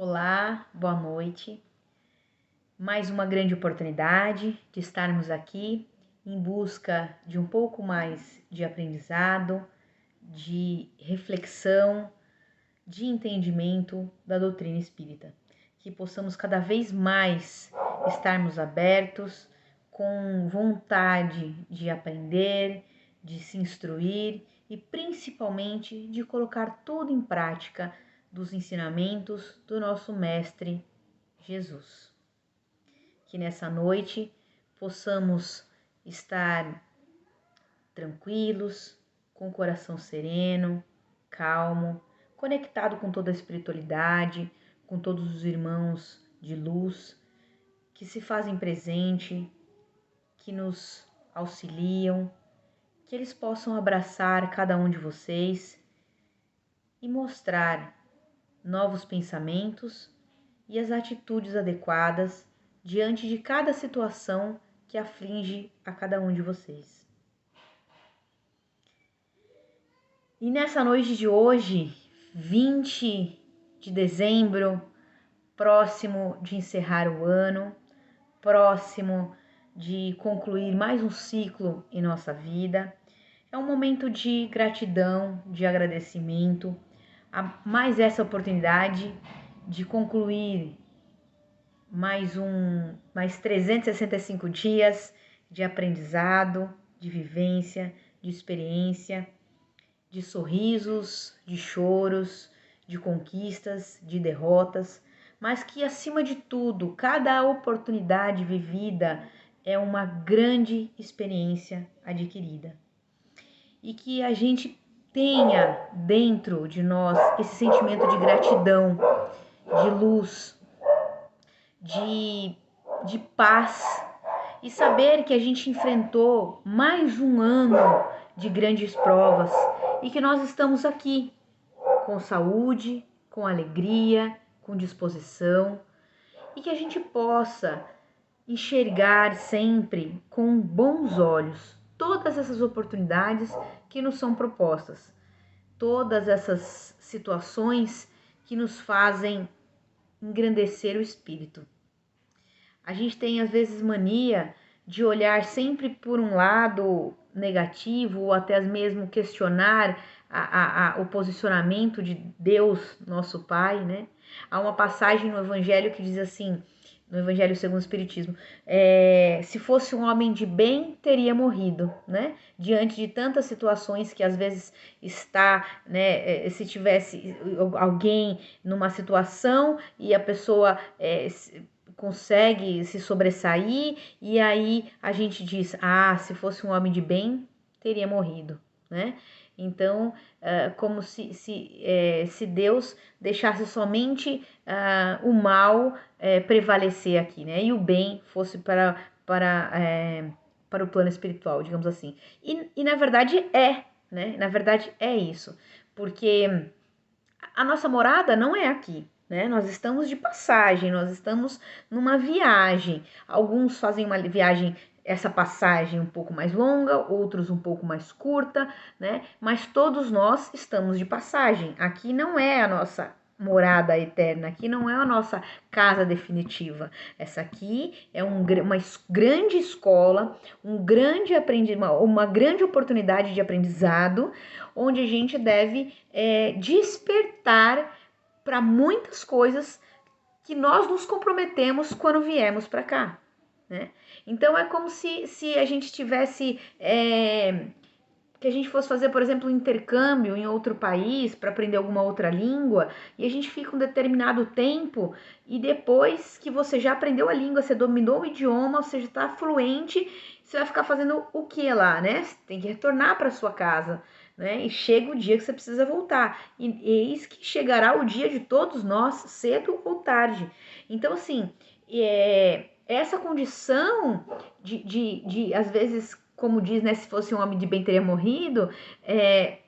Olá, boa noite. Mais uma grande oportunidade de estarmos aqui em busca de um pouco mais de aprendizado, de reflexão, de entendimento da doutrina espírita. Que possamos cada vez mais estarmos abertos, com vontade de aprender, de se instruir e principalmente de colocar tudo em prática dos ensinamentos do nosso Mestre Jesus. Que nessa noite possamos estar tranquilos, com o coração sereno, calmo, conectado com toda a espiritualidade, com todos os irmãos de luz que se fazem presente, que nos auxiliam, que eles possam abraçar cada um de vocês e mostrar novos pensamentos e as atitudes adequadas diante de cada situação que aflige a cada um de vocês. E nessa noite de hoje, 20 de dezembro, próximo de encerrar o ano, próximo de concluir mais um ciclo em nossa vida, é um momento de gratidão, de agradecimento a mais essa oportunidade de concluir mais 365 dias de aprendizado, de vivência, de experiência, de sorrisos, de choros, de conquistas, de derrotas, mas que acima de tudo, cada oportunidade vivida é uma grande experiência adquirida. E que a gente tenha dentro de nós esse sentimento de gratidão, de luz, de paz e saber que a gente enfrentou mais um ano de grandes provas e que nós estamos aqui com saúde, com alegria, com disposição e que a gente possa enxergar sempre com bons olhos todas essas oportunidades que nos são propostas, todas essas situações que nos fazem engrandecer o espírito. A gente tem às vezes mania de olhar sempre por um lado negativo ou até mesmo questionar o posicionamento de Deus, nosso Pai, né? Há uma passagem no Evangelho que diz assim, no Evangelho segundo o Espiritismo, se fosse um homem de bem, teria morrido, né? Diante de tantas situações que às vezes está, né? Se tivesse alguém numa situação e a pessoa consegue se sobressair e aí a gente diz, se fosse um homem de bem, teria morrido, né? Então, como se Deus deixasse somente o mal prevalecer aqui, né? E o bem fosse para o plano espiritual, digamos assim. E na verdade né? Na verdade é isso, porque a nossa morada não é aqui, né? Nós estamos de passagem, nós estamos numa viagem. Alguns fazem uma viagem, essa passagem um pouco mais longa, outros um pouco mais curta, né? Mas todos nós estamos de passagem. Aqui não é a nossa morada eterna, aqui não é a nossa casa definitiva. Essa aqui é uma grande escola, uma grande oportunidade de aprendizado, onde a gente deve despertar para muitas coisas que nós nos comprometemos quando viemos para cá, né? Então é como se a gente tivesse que a gente fosse fazer, por exemplo, um intercâmbio em outro país para aprender alguma outra língua e a gente fica um determinado tempo e depois que você já aprendeu a língua, você dominou o idioma, você já está fluente, você vai ficar fazendo o que lá, né? Você tem que retornar para sua casa, né? E chega o dia que você precisa voltar. E eis que chegará o dia de todos nós, cedo ou tarde. Então, assim, essa condição de às vezes, como diz, né, se fosse um homem de bem teria morrido,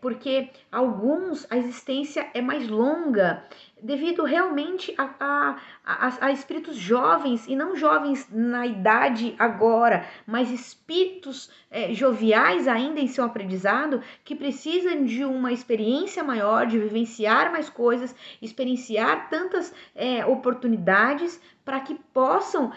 porque alguns a existência é mais longa, devido realmente a espíritos jovens, e não jovens na idade agora, mas espíritos joviais ainda em seu aprendizado, que precisam de uma experiência maior, de vivenciar mais coisas, experienciar tantas oportunidades para que possam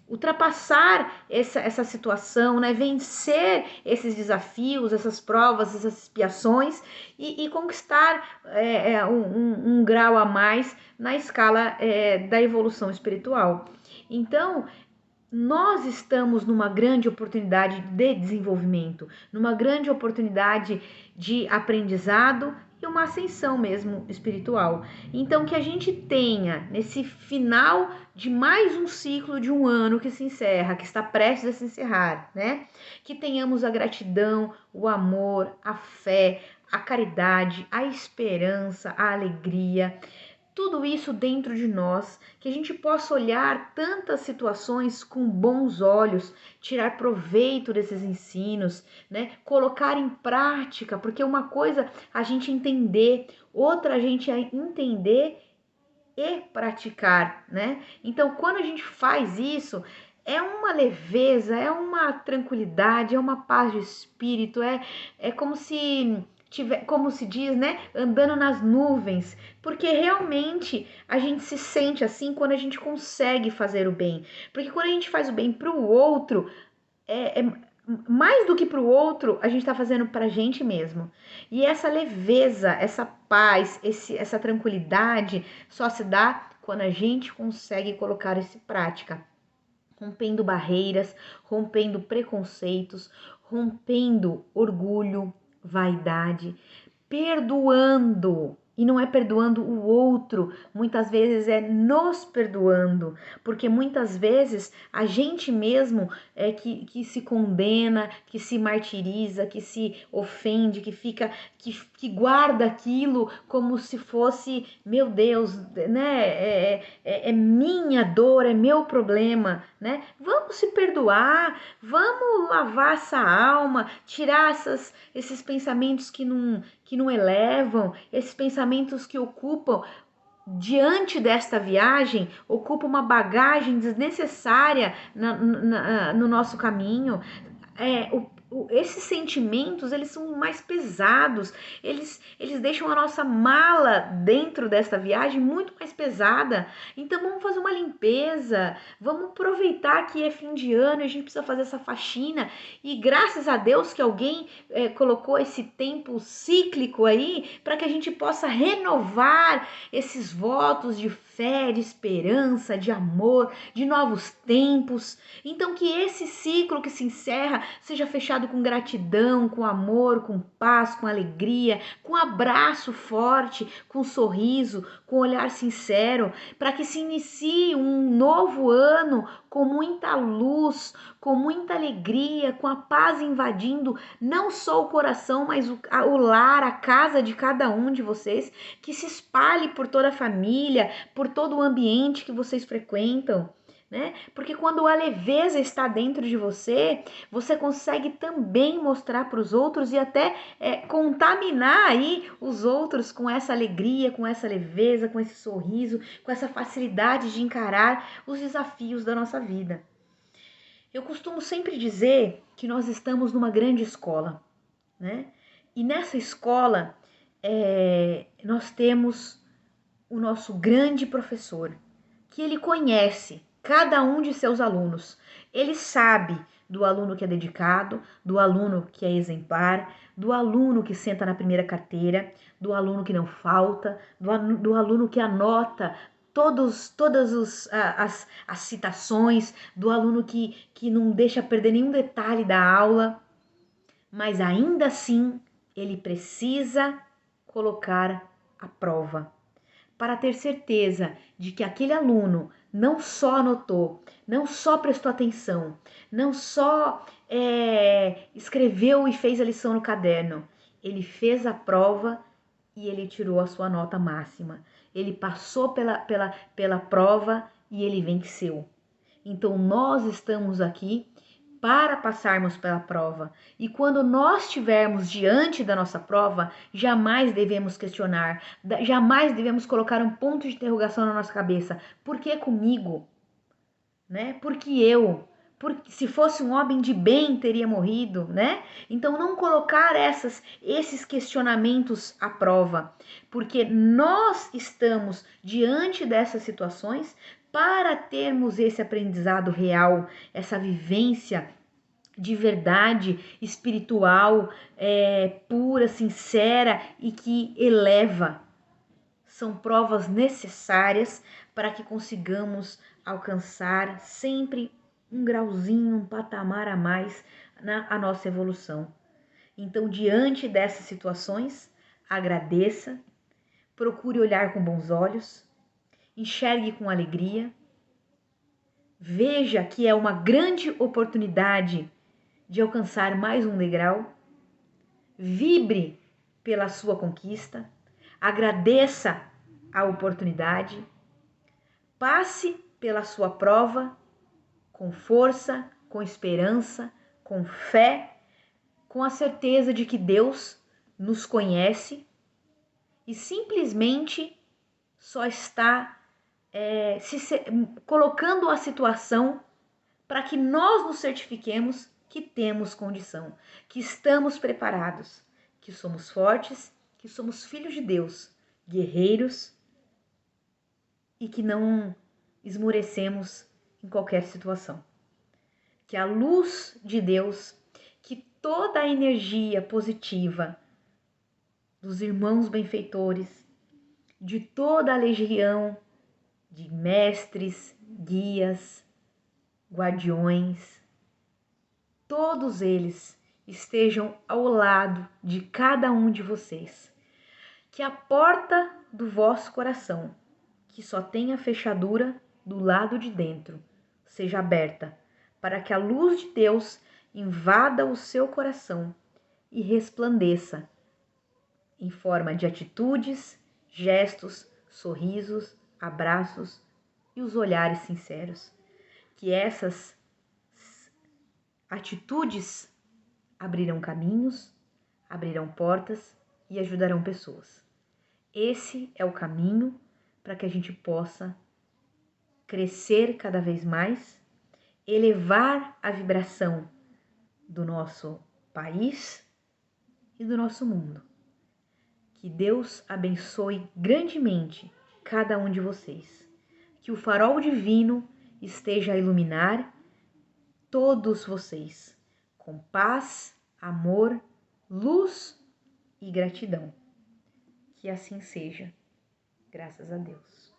ultrapassar essa situação, né? Vencer esses desafios, essas provas, essas expiações e conquistar um grau a mais na escala da evolução espiritual. Então, nós estamos numa grande oportunidade de desenvolvimento, numa grande oportunidade de aprendizado e uma ascensão mesmo espiritual. Então, que a gente tenha nesse final de mais um ciclo de um ano que se encerra, que está prestes a se encerrar, né? Que tenhamos a gratidão, o amor, a fé, a caridade, a esperança, a alegria, tudo isso dentro de nós, que a gente possa olhar tantas situações com bons olhos, tirar proveito desses ensinos, né? Colocar em prática, porque uma coisa a gente entender, outra a gente entender e praticar, né? Então, quando a gente faz isso, é uma leveza, é uma tranquilidade, é uma paz de espírito, é como se como se diz, né, andando nas nuvens, porque realmente a gente se sente assim quando a gente consegue fazer o bem, porque quando a gente faz o bem para o outro, é mais do que para o outro, a gente está fazendo para a gente mesmo. E essa leveza, essa paz, essa tranquilidade só se dá quando a gente consegue colocar isso em prática, rompendo barreiras, rompendo preconceitos, rompendo orgulho, vaidade, perdoando. E não é perdoando o outro, muitas vezes é nos perdoando, porque muitas vezes a gente mesmo é que se condena, que se martiriza, que se ofende, que guarda aquilo como se fosse, meu Deus, né? É minha dor, é meu problema, né? Vamos se perdoar, vamos lavar essa alma, tirar esses pensamentos que não elevam, esses pensamentos que ocupam diante desta viagem, ocupam uma bagagem desnecessária no nosso caminho. Esses sentimentos, eles são mais pesados, eles deixam a nossa mala dentro desta viagem muito mais pesada. Então vamos fazer uma limpeza, vamos aproveitar que é fim de ano e a gente precisa fazer essa faxina, e graças a Deus que alguém colocou esse tempo cíclico aí para que a gente possa renovar esses votos de fé, de esperança, de amor, de novos tempos. Então que esse ciclo que se encerra seja fechado com gratidão, com amor, com paz, com alegria, com abraço forte, com sorriso, com olhar sincero, para que se inicie um novo ano com muita luz, com muita alegria, com a paz invadindo não só o coração, mas o lar, a casa de cada um de vocês, que se espalhe por toda a família, por todo o ambiente que vocês frequentam, né? Porque quando a leveza está dentro de você, você consegue também mostrar para os outros e até contaminar aí os outros com essa alegria, com essa leveza, com esse sorriso, com essa facilidade de encarar os desafios da nossa vida. Eu costumo sempre dizer que nós estamos numa grande escola, né? E nessa escola nós temos o nosso grande professor, que ele conhece cada um de seus alunos. Ele sabe do aluno que é dedicado, do aluno que é exemplar, do aluno que senta na primeira carteira, do aluno que não falta, do aluno que anota todas as citações, do aluno que não deixa perder nenhum detalhe da aula. Mas ainda assim, ele precisa colocar a prova para ter certeza de que aquele aluno não só anotou, não só prestou atenção, não só escreveu e fez a lição no caderno, ele fez a prova e ele tirou a sua nota máxima. Ele passou pela prova e ele venceu. Então nós estamos aqui para passarmos pela prova. E quando nós estivermos diante da nossa prova, jamais devemos questionar, jamais devemos colocar um ponto de interrogação na nossa cabeça. Por que comigo? Né? Porque eu? Porque se fosse um homem de bem teria morrido, né? Então não colocar esses questionamentos à prova, porque nós estamos diante dessas situações para termos esse aprendizado real, essa vivência de verdade espiritual, pura, sincera e que eleva. São provas necessárias para que consigamos alcançar sempre um grauzinho, um patamar a mais na nossa evolução. Então, diante dessas situações, agradeça, procure olhar com bons olhos, enxergue com alegria, veja que é uma grande oportunidade de alcançar mais um degrau, vibre pela sua conquista, agradeça a oportunidade, passe pela sua prova com força, com esperança, com fé, com a certeza de que Deus nos conhece e simplesmente só está colocando a situação para que nós nos certifiquemos que temos condição, que estamos preparados, que somos fortes, que somos filhos de Deus, guerreiros e que não esmorecemos em qualquer situação. Que a luz de Deus, que toda a energia positiva dos irmãos benfeitores, de toda a legião de mestres, guias, guardiões, todos eles estejam ao lado de cada um de vocês. Que a porta do vosso coração, que só tem a fechadura do lado de dentro, seja aberta, para que a luz de Deus invada o seu coração e resplandeça em forma de atitudes, gestos, sorrisos, abraços e os olhares sinceros. Que essas atitudes abrirão caminhos, abrirão portas e ajudarão pessoas. Esse é o caminho para que a gente possa crescer cada vez mais, elevar a vibração do nosso país e do nosso mundo. Que Deus abençoe grandemente cada um de vocês. Que o farol divino esteja a iluminar todos vocês com paz, amor, luz e gratidão. Que assim seja. Graças a Deus.